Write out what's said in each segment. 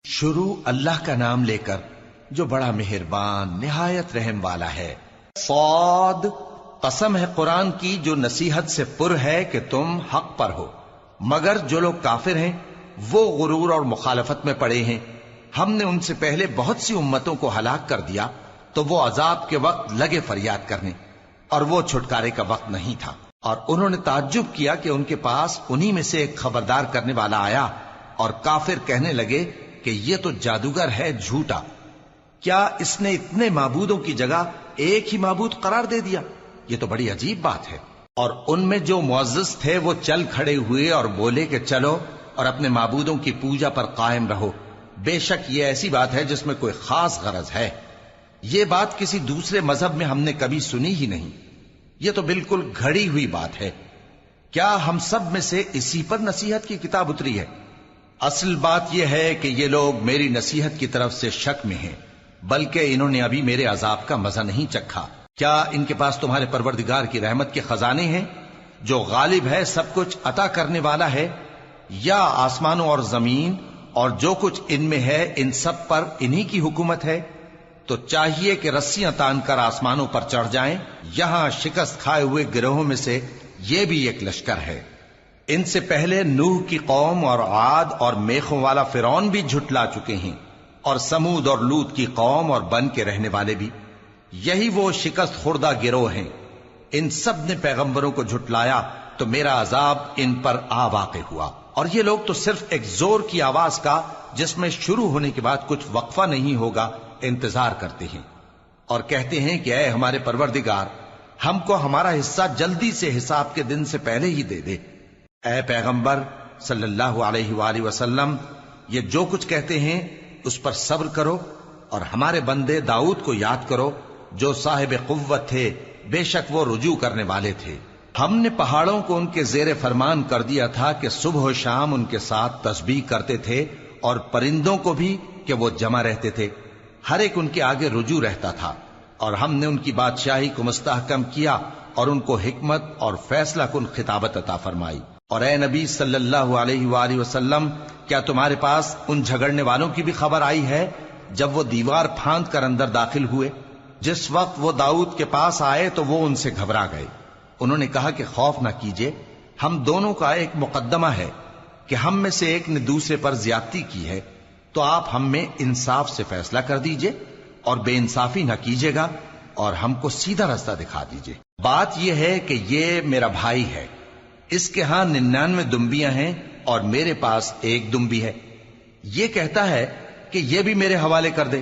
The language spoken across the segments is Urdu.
شروع اللہ کا نام لے کر جو بڑا مہربان نہایت رحم والا ہے۔ صاد، قسم ہے قرآن کی جو نصیحت سے پر ہے کہ تم حق پر ہو، مگر جو لوگ کافر ہیں وہ غرور اور مخالفت میں پڑے ہیں۔ ہم نے ان سے پہلے بہت سی امتوں کو ہلاک کر دیا تو وہ عذاب کے وقت لگے فریاد کرنے، اور وہ چھٹکارے کا وقت نہیں تھا۔ اور انہوں نے تعجب کیا کہ ان کے پاس انہی میں سے ایک خبردار کرنے والا آیا، اور کافر کہنے لگے کہ یہ تو جادوگر ہے جھوٹا، کیا اس نے اتنے معبودوں کی جگہ ایک ہی معبود قرار دے دیا؟ یہ تو بڑی عجیب بات ہے۔ اور ان میں جو معزز تھے وہ چل کھڑے ہوئے اور بولے کہ چلو اور اپنے معبودوں کی پوجا پر قائم رہو، بے شک یہ ایسی بات ہے جس میں کوئی خاص غرض ہے۔ یہ بات کسی دوسرے مذہب میں ہم نے کبھی سنی ہی نہیں، یہ تو بالکل گھڑی ہوئی بات ہے۔ کیا ہم سب میں سے اسی پر نصیحت کی کتاب اتری ہے؟ اصل بات یہ ہے کہ یہ لوگ میری نصیحت کی طرف سے شک میں ہیں، بلکہ انہوں نے ابھی میرے عذاب کا مزہ نہیں چکھا۔ کیا ان کے پاس تمہارے پروردگار کی رحمت کے خزانے ہیں جو غالب ہے، سب کچھ عطا کرنے والا ہے؟ یا آسمانوں اور زمین اور جو کچھ ان میں ہے ان سب پر انہی کی حکومت ہے؟ تو چاہیے کہ رسیاں تان کر آسمانوں پر چڑھ جائیں۔ یہاں شکست کھائے ہوئے گروہوں میں سے یہ بھی ایک لشکر ہے۔ ان سے پہلے نوح کی قوم اور عاد اور میخوں والا فرعون بھی جھٹلا چکے ہیں، اور سمود اور لوط کی قوم اور بن کے رہنے والے بھی، یہی وہ شکست خوردہ گروہ ہیں۔ ان سب نے پیغمبروں کو جھٹلایا تو میرا عذاب ان پر آ واقع ہوا، اور یہ لوگ تو صرف ایک زور کی آواز کا جس میں شروع ہونے کے بعد کچھ وقفہ نہیں ہوگا انتظار کرتے ہیں، اور کہتے ہیں کہ اے ہمارے پروردگار، ہم کو ہمارا حصہ جلدی سے حساب کے دن سے پہلے ہی دے دے۔ اے پیغمبر صلی اللہ علیہ وآلہ وسلم، یہ جو کچھ کہتے ہیں اس پر صبر کرو، اور ہمارے بندے داؤد کو یاد کرو جو صاحب قوت تھے، بے شک وہ رجوع کرنے والے تھے۔ ہم نے پہاڑوں کو ان کے زیر فرمان کر دیا تھا کہ صبح و شام ان کے ساتھ تسبیح کرتے تھے، اور پرندوں کو بھی کہ وہ جمع رہتے تھے، ہر ایک ان کے آگے رجوع رہتا تھا۔ اور ہم نے ان کی بادشاہی کو مستحکم کیا اور ان کو حکمت اور فیصلہ کن خطابت عطا فرمائی۔ اور اے نبی صلی اللہ علیہ وآلہ وسلم، کیا تمہارے پاس ان جھگڑنے والوں کی بھی خبر آئی ہے جب وہ دیوار پھاند کر اندر داخل ہوئے؟ جس وقت وہ داؤد کے پاس آئے تو وہ ان سے گھبرا گئے۔ انہوں نے کہا کہ خوف نہ کیجیے، ہم دونوں کا ایک مقدمہ ہے کہ ہم میں سے ایک نے دوسرے پر زیادتی کی ہے، تو آپ ہم میں انصاف سے فیصلہ کر دیجئے اور بے انصافی نہ کیجیے گا، اور ہم کو سیدھا راستہ دکھا دیجئے۔ بات یہ ہے کہ یہ میرا بھائی ہے، اس کے ہاں 99 دمبیاں ہیں اور میرے پاس ایک دمبی ہے۔ یہ کہتا ہے کہ یہ بھی میرے حوالے کر دے،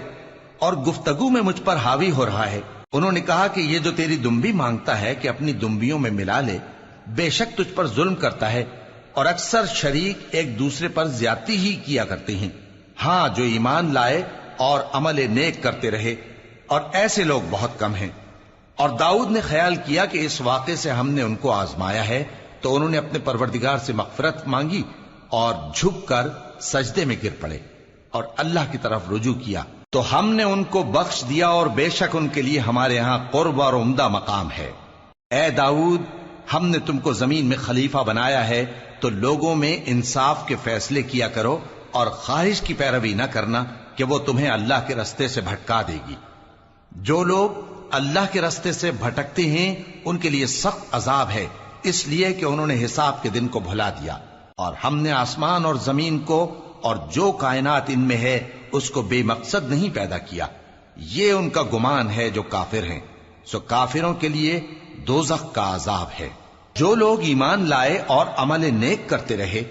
اور گفتگو میں مجھ پر حاوی ہو رہا ہے۔ انہوں نے کہا کہ یہ جو تیری دمبی مانگتا ہے کہ اپنی دمبیوں میں ملا لے، بے شک تجھ پر ظلم کرتا ہے، اور اکثر شریک ایک دوسرے پر زیادتی ہی کیا کرتے ہیں۔ ہاں، جو ایمان لائے اور عمل نیک کرتے رہے، اور ایسے لوگ بہت کم ہیں۔ اور داؤد نے خیال کیا کہ اس واقعے سے ہم نے ان کو آزمایا ہے، تو انہوں نے اپنے پروردگار سے مغفرت مانگی اور جھک کر سجدے میں گر پڑے اور اللہ کی طرف رجوع کیا، تو ہم نے ان کو بخش دیا، اور بے شک ان کے لیے ہمارے ہاں قرب اور عمدہ مقام ہے۔ اے داؤد، ہم نے تم کو زمین میں خلیفہ بنایا ہے، تو لوگوں میں انصاف کے فیصلے کیا کرو، اور خواہش کی پیروی نہ کرنا کہ وہ تمہیں اللہ کے رستے سے بھٹکا دے گی۔ جو لوگ اللہ کے رستے سے بھٹکتے ہیں ان کے لیے سخت عذاب ہے، اس لیے کہ انہوں نے حساب کے دن کو بھلا دیا۔ اور ہم نے آسمان اور زمین کو اور جو کائنات ان میں ہے اس کو بے مقصد نہیں پیدا کیا۔ یہ ان کا گمان ہے جو کافر ہیں، سو کافروں کے لیے دوزخ کا عذاب ہے۔ جو لوگ ایمان لائے اور عمل نیک کرتے رہے،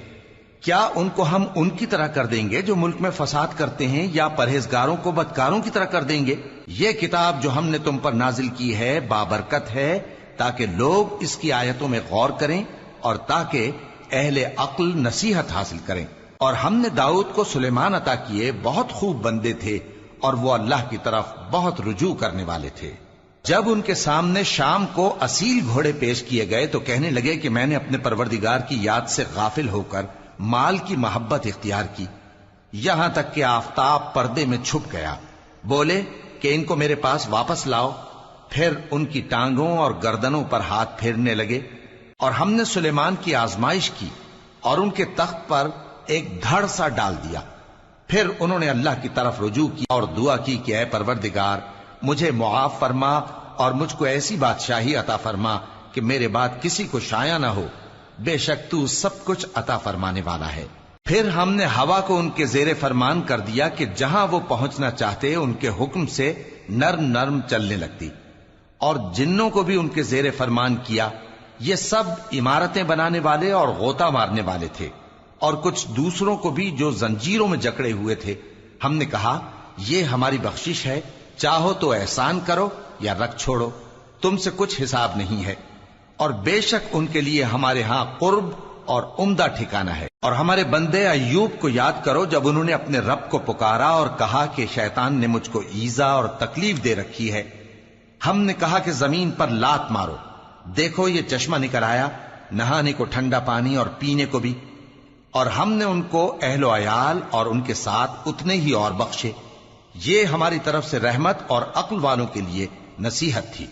کیا ان کو ہم ان کی طرح کر دیں گے جو ملک میں فساد کرتے ہیں، یا پرہیزگاروں کو بدکاروں کی طرح کر دیں گے؟ یہ کتاب جو ہم نے تم پر نازل کی ہے بابرکت ہے، تاکہ لوگ اس کی آیتوں میں غور کریں اور تاکہ اہل عقل نصیحت حاصل کریں۔ اور ہم نے داؤد کو سلیمان عطا کیے، بہت خوب بندے تھے، اور وہ اللہ کی طرف بہت رجوع کرنے والے تھے۔ جب ان کے سامنے شام کو اصیل گھوڑے پیش کیے گئے تو کہنے لگے کہ میں نے اپنے پروردگار کی یاد سے غافل ہو کر مال کی محبت اختیار کی، یہاں تک کہ آفتاب پردے میں چھپ گیا۔ بولے کہ ان کو میرے پاس واپس لاؤ۔ پھر ان کی ٹانگوں اور گردنوں پر ہاتھ پھیرنے لگے، اور ہم نے سلیمان کی آزمائش کی اور ان کے تخت پر ایک دھڑ سا ڈال دیا۔ پھر انہوں نے اللہ کی طرف رجوع کیا اور دعا کی کہ اے پروردگار مجھے معاف فرما اور مجھ کو ایسی بادشاہی عطا فرما کہ میرے بعد کسی کو شایع نہ ہو، بے شک تو سب کچھ عطا فرمانے والا ہے۔ پھر ہم نے ہوا کو ان کے زیر فرمان کر دیا کہ جہاں وہ پہنچنا چاہتے ان کے حکم سے نرم نرم چلنے لگتی، اور جنوں کو بھی ان کے زیر فرمان کیا۔ یہ سب عمارتیں بنانے والے اور غوطہ مارنے والے تھے، اور کچھ دوسروں کو بھی جو زنجیروں میں جکڑے ہوئے تھے۔ ہم نے کہا یہ ہماری بخشش ہے، چاہو تو احسان کرو یا رکھ چھوڑو، تم سے کچھ حساب نہیں ہے، اور بے شک ان کے لیے ہمارے ہاں قرب اور عمدہ ٹھکانہ ہے۔ اور ہمارے بندے ایوب کو یاد کرو جب انہوں نے اپنے رب کو پکارا اور کہا کہ شیطان نے مجھ کو ایذا اور تکلیف دے رکھی ہے۔ ہم نے کہا کہ زمین پر لات مارو، دیکھو یہ چشمہ نکل آیا، نہانے کو ٹھنڈا پانی اور پینے کو بھی، اور ہم نے ان کو اہل و عیال اور ان کے ساتھ اتنے ہی اور بخشے۔ یہ ہماری طرف سے رحمت اور عقل والوں کے لیے نصیحت تھی۔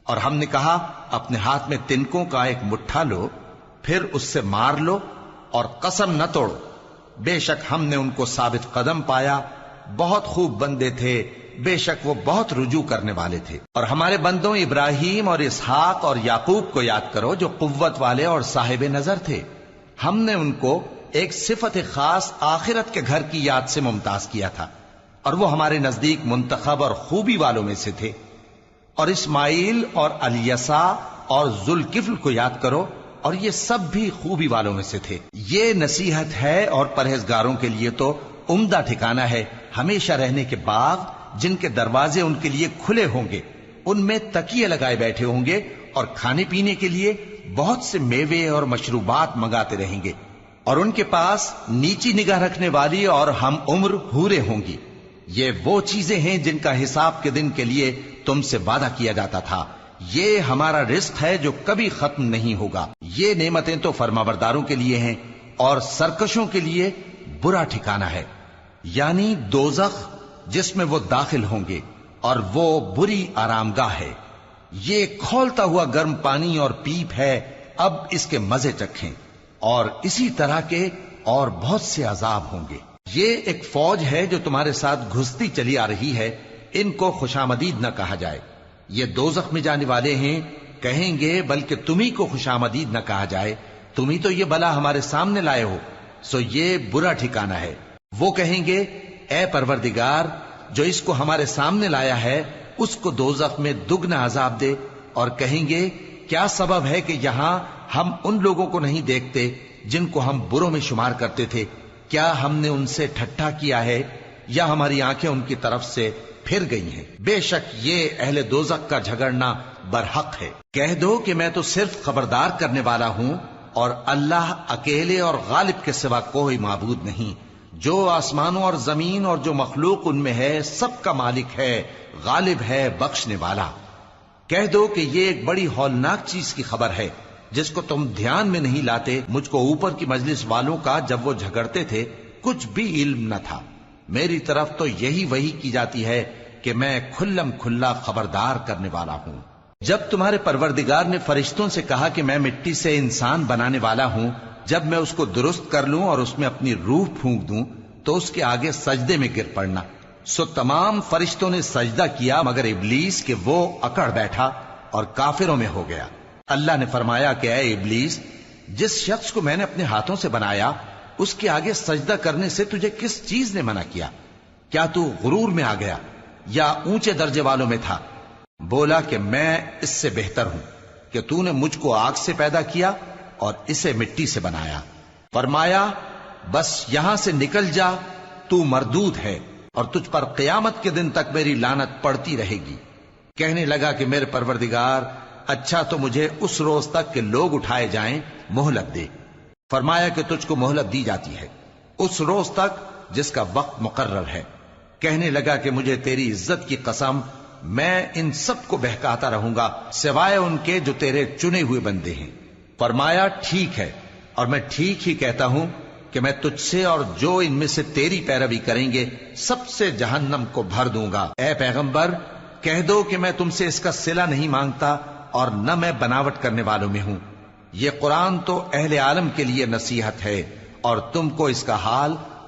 اور ہم نے کہا اپنے ہاتھ میں تنکوں کا ایک مٹھا لو، پھر اس سے مار لو اور قسم نہ توڑو، بے شک ہم نے ان کو ثابت قدم پایا، بہت خوب بندے تھے، بے شک وہ بہت رجوع کرنے والے تھے۔ اور ہمارے بندوں ابراہیم اور اسحاق اور یعقوب کو یاد کرو جو قوت والے اور صاحب نظر تھے۔ ہم نے ان کو ایک صفت خاص آخرت کے گھر کی یاد سے ممتاز کیا تھا، اور وہ ہمارے نزدیک منتخب اور خوبی والوں میں سے تھے۔ اور اسماعیل اور الیسع اور ذوالکفل کو یاد کرو، اور یہ سب بھی خوبی والوں میں سے تھے۔ یہ نصیحت ہے اور پرہیزگاروں کے لیے تو عمدہ ٹھکانہ ہے، ہمیشہ رہنے کے باغ جن کے دروازے ان کے لیے کھلے ہوں گے، ان میں تکیے لگائے بیٹھے ہوں گے، اور کھانے پینے کے لیے بہت سے میوے اور مشروبات منگاتے رہیں گے، اور ان کے پاس نیچی نگاہ رکھنے والی اور ہم عمر حوریں ہوں گی۔ یہ وہ چیزیں ہیں جن کا حساب کے دن کے لیے تم سے وعدہ کیا جاتا تھا، یہ ہمارا رزق ہے جو کبھی ختم نہیں ہوگا۔ یہ نعمتیں تو فرمانبرداروں کے لیے ہیں، اور سرکشوں کے لیے برا ٹھکانہ ہے، یعنی دوزخ جس میں وہ داخل ہوں گے، اور وہ بری آرام گاہ ہے۔ یہ کھولتا ہوا گرم پانی اور پیپ ہے، اب اس کے مزے چکھیں، اور اسی طرح کے اور بہت سے عذاب ہوں گے۔ یہ ایک فوج ہے جو تمہارے ساتھ گھستی چلی آ رہی ہے، ان کو خوشامدید نہ کہا جائے۔ یہ دوزخ میں جانے والے ہیں، کہیں گے بلکہ تمہیں کو خوشامدید نہ کہا جائے، تمہیں تو یہ بلا ہمارے سامنے لائے ہو، سو یہ برا ٹھکانہ ہے۔ وہ کہیں گے اے پروردگار جو اس کو ہمارے سامنے لایا ہے اس کو دوزخ میں دگنا عذاب دے، اور کہیں گے کیا سبب ہے کہ یہاں ہم ان لوگوں کو نہیں دیکھتے جن کو ہم بروں میں شمار کرتے تھے؟ کیا ہم نے ان سے ٹھٹھا کیا ہے یا ہماری آنکھیں ان کی طرف سے پھر گئی ہیں؟ بے شک یہ اہل دوزخ کا جھگڑنا برحق ہے۔ کہہ دو کہ میں تو صرف خبردار کرنے والا ہوں، اور اللہ اکیلے اور غالب کے سوا کوئی معبود نہیں۔ جو آسمانوں اور زمین اور جو مخلوق ان میں ہے سب کا مالک ہے، غالب ہے، بخشنے والا۔ کہہ دو کہ یہ ایک بڑی ہولناک چیز کی خبر ہے جس کو تم دھیان میں نہیں لاتے۔ مجھ کو اوپر کی مجلس والوں کا جب وہ جھگڑتے تھے کچھ بھی علم نہ تھا، میری طرف تو یہی وحی کی جاتی ہے کہ میں کھلم کھلا خبردار کرنے والا ہوں۔ جب تمہارے پروردگار نے فرشتوں سے کہا کہ میں مٹی سے انسان بنانے والا ہوں، جب میں اس کو درست کر لوں اور اس میں اپنی روح پھونک دوں تو اس کے آگے سجدے میں گر پڑنا۔ سو تمام فرشتوں نے سجدہ کیا مگر ابلیس کہ وہ اکڑ بیٹھا اور کافروں میں ہو گیا۔ اللہ نے فرمایا کہ اے ابلیس، جس شخص کو میں نے اپنے ہاتھوں سے بنایا اس کے آگے سجدہ کرنے سے تجھے کس چیز نے منع کیا؟ کیا تو غرور میں آ گیا یا اونچے درجے والوں میں تھا؟ بولا کہ میں اس سے بہتر ہوں کہ تو نے مجھ کو آگ سے پیدا کیا اور اسے مٹی سے بنایا۔ فرمایا بس یہاں سے نکل جا، تو مردود ہے اور تجھ پر قیامت کے دن تک میری لعنت پڑتی رہے گی۔ کہنے لگا کہ میرے پروردگار، اچھا تو مجھے اس روز تک کہ لوگ اٹھائے جائیں مہلت دے۔ فرمایا کہ تجھ کو مہلت دی جاتی ہے اس روز تک جس کا وقت مقرر ہے۔ کہنے لگا کہ مجھے تیری عزت کی قسم، میں ان سب کو بہکاتا رہوں گا سوائے ان کے جو تیرے چنے ہوئے بندے ہیں۔ فرمایا ٹھیک ہے، اور میں ٹھیک ہی کہتا ہوں کہ میں تجھ سے اور جو ان میں سے تیری پیروی کریں گے سب سے جہنم کو بھر دوں گا۔ اے پیغمبر، کہہ دو کہ میں تم سے اس کا صلہ نہیں مانگتا اور نہ میں بناوٹ کرنے والوں میں ہوں۔ یہ قرآن تو اہل عالم کے لیے نصیحت ہے، اور تم کو اس کا حال